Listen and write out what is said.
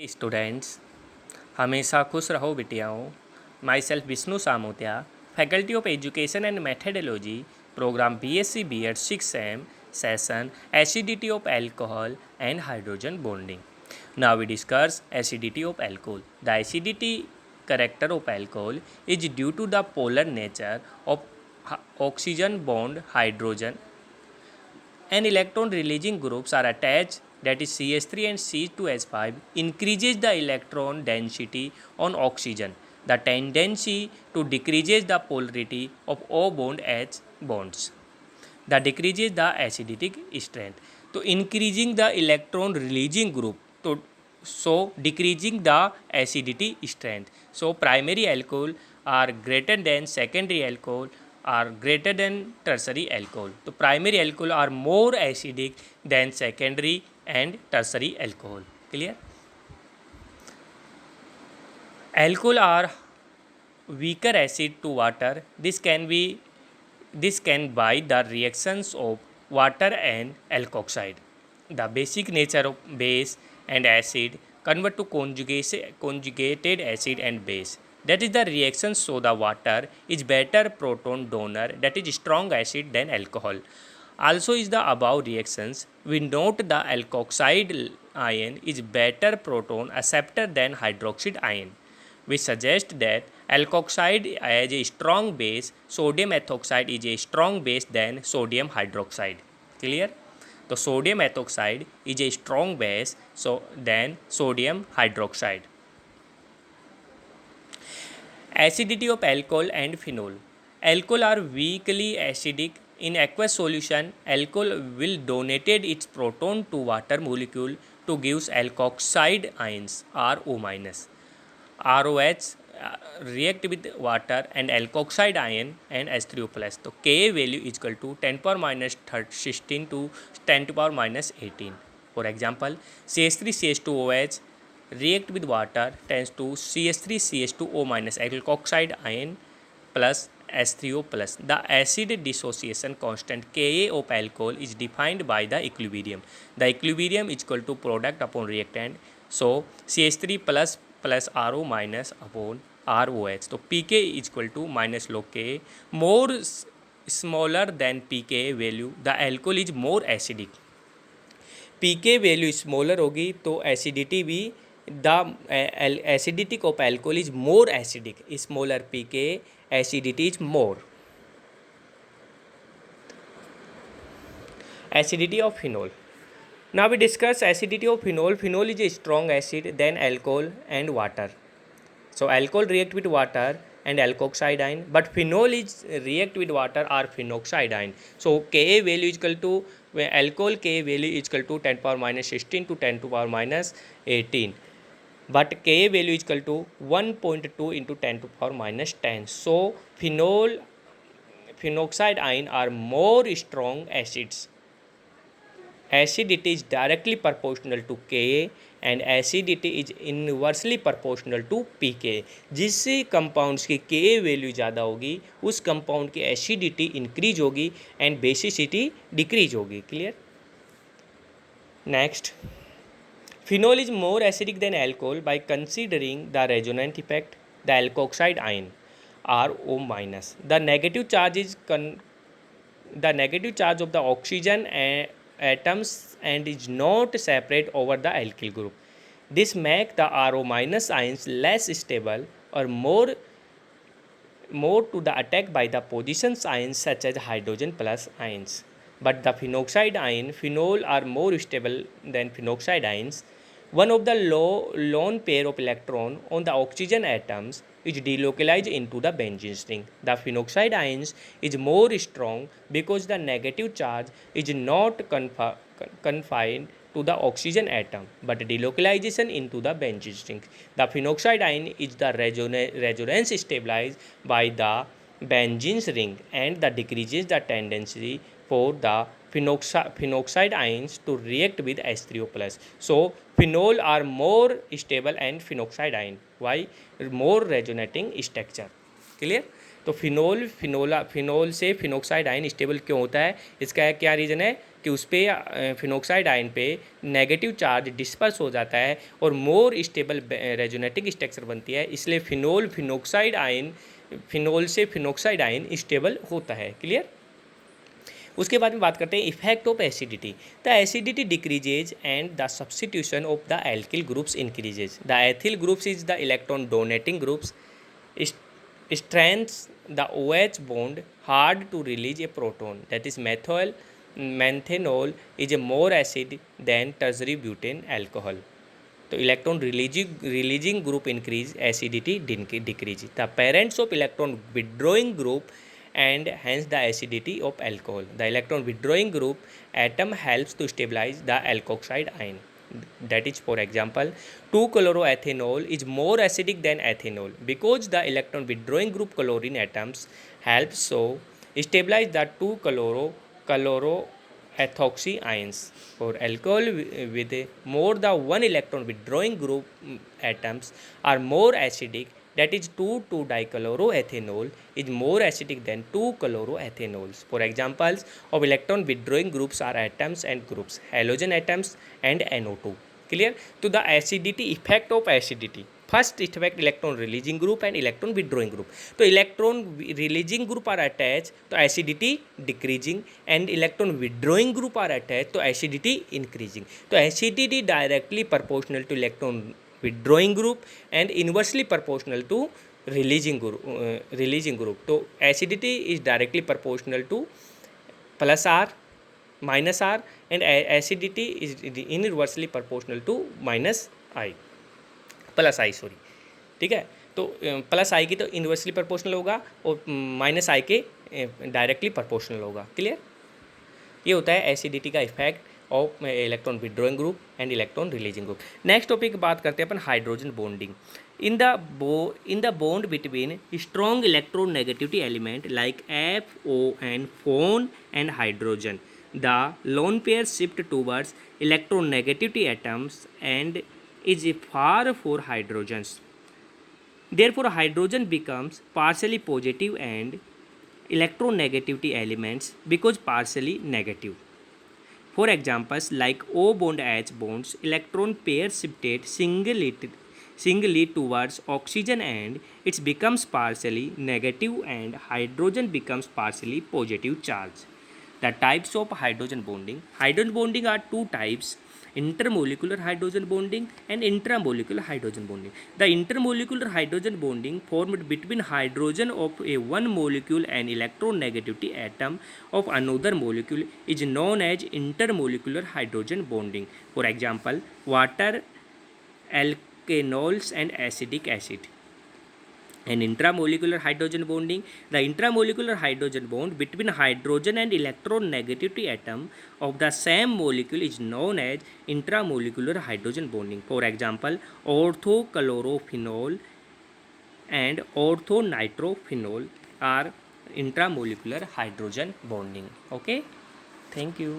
Students, हमेशा खुश रहो बिटियाओं। Myself Vishnu Samotya, faculty of education and methodology, program BSc B.Ed 6M, session acidity of alcohol and hydrogen bonding. Now we discuss acidity of alcohol. The acidity character of alcohol is due to the polar nature of oxygen bond hydrogen and electron releasing groups are attached, that is CH3 and C2H5 increases the electron density on oxygen. The tendency to decreases the polarity of O bond H bonds. The decreases the acidic strength. तो increasing the electron releasing group, तो so decreasing the acidity strength. So primary alcohol are greater than secondary alcohol are greater than tertiary alcohol. So primary alcohol are more acidic than secondary and tertiary alcohol. Clear? Alcohol are weaker acid to water. This can by the reactions of water and alkoxide. The basic nature of base and acid convert to conjugated acid and base. That is the reaction, so the water is better proton donor, that is strong acid than alcohol. Also is the above reactions, we note the alkoxide ion is better proton acceptor than hydroxide ion. We suggest that alkoxide as a strong base, sodium ethoxide is a strong base than sodium hydroxide. Clear? So sodium ethoxide is a strong base than sodium hydroxide. Acidity of alcohol and phenol. Alcohol are weakly acidic. In aqueous solution, alcohol will donate its proton to water molecule to give alkoxide ions RO-. ROH react with water and alkoxide ion and H3O+. So Ka value is equal to 10 power minus 16 to 10 to power minus 18. For example, CH3CH2OH react with water tends to CH3CH2O minus alkoxide ion plus H3O+. The acid dissociation constant Ka of alcohol is defined by the equilibrium. The equilibrium is equal to product upon reactant. So CH3 plus RO minus upon ROH. So pK is equal to minus log Ka. More smaller than pK value, the alcohol is more acidic. pK value smaller होगी तो acidity भी the acidity of alcohol is more acidic. Smaller pK acidity is more. Acidity of phenol. Now we discuss acidity of phenol. Phenol is a strong acid than alcohol and water. So alcohol react with water and alkoxide ion, but phenol is react with water or phenoxide ion. So Ka value is equal to alcohol Ka value is equal to 10 power minus 16 to 10 to power minus 18. But Ka value is equal to 1.2 into 10 to power minus 10. So phenoxide ion are more strong acids. Acidity is directly proportional to Ka and acidity is inversely proportional to pK. जिस compounds की Ka value ज़्यादा होगी उस compound की acidity increase होगी and basicity decrease होगी. Clear? Next, phenol is more acidic than alcohol by considering the resonant effect. The alkoxide ion RO minus. The negative charge of the oxygen atoms and is not separate over the alkyl group. This makes the RO minus ions less stable or more to the attack by the position ions such as hydrogen plus ions. But the phenol are more stable than phenoxide ions. One of the lone pair of electron on the oxygen atoms is delocalized into the benzene ring. The phenoxide ions is more strong because the negative charge is not confined to the oxygen atom but delocalization into the benzene ring. The phenoxide ion is the resonance stabilized by the benzene ring and that decreases the tendency for the phenoxide ions to react with H3O+. So phenol are more stable and phenoxide ion. Why? More resonating structure. Clear? तो phenol से phenoxide ion stable क्यों होता है? इसका क्या reason है? कि उस पर फिनोक्साइड आयन पे नेगेटिव चार्ज डिस्पर्स हो जाता है और मोर स्टेबल रेजोनेटिक स्ट्रक्चर बनती है, इसलिए फिनोल से फिनोक्साइड आयन स्टेबल होता है। क्लियर। उसके बाद में बात करते हैं effect of acidity. The acidity decreases and the substitution of the alkyl groups increases. The ethyl groups is the electron donating groups strengthens the OH bond hard to release a proton, that is methanol is a more acid than tertiary butane alcohol. तो electron releasing group increase, acidity decrease. The parents of electron withdrawing group and hence the acidity of alcohol. The electron withdrawing group atom helps to stabilize the alkoxide ion. That is, for example, 2-chloroethanol is more acidic than ethanol because the electron withdrawing group chlorine atoms helps so stabilize the 2-chloroethoxy ions. For alcohol with more the one electron withdrawing group atoms are more acidic, that is 2,2-dichloroethanol is more acidic than 2-chloroethanols. For examples of electron withdrawing groups are atoms and groups, halogen atoms and NO2. Clear? To the acidity effect of acidity. First effect electron releasing group and electron withdrawing group. तो electron releasing group are attached तो acidity decreasing and electron withdrawing group are attached तो acidity increasing. तो acidity directly proportional to electron withdrawing group and inversely proportional to releasing group. तो acidity is directly proportional to plus R minus R and acidity is inversely proportional to plus I sorry. ठीक है, तो plus आई की तो inversely proportional होगा और minus आई के directly proportional होगा। क्लियर। ये होता है एसिडिटी का effect of electron withdrawing group and electron releasing group. Next topic बात करते हैं अपन hydrogen bonding. In the bond between strong electronegativity element like FON FON and hydrogen, the lone pair shift towards electronegativity atoms and is far for hydrogens. Therefore, hydrogen becomes partially positive and electronegativity elements because partially negative. For examples like O bond H bonds, electron pair shifted singly towards oxygen and it becomes partially negative and hydrogen becomes partially positive charge. The types of hydrogen bonding. Hydrogen bonding are two types: intermolecular hydrogen bonding and intramolecular hydrogen bonding. The intermolecular hydrogen bonding formed between hydrogen of a one molecule and electronegativity atom of another molecule is known as intermolecular hydrogen bonding. For example, water, alkanols and acetic acid. And intramolecular hydrogen bonding. The intramolecular hydrogen bond between hydrogen and electronegativity atom of the same molecule is known as intramolecular hydrogen bonding. For example, orthochlorophenol and orthonitrophenol are intramolecular hydrogen bonding. Okay, thank you.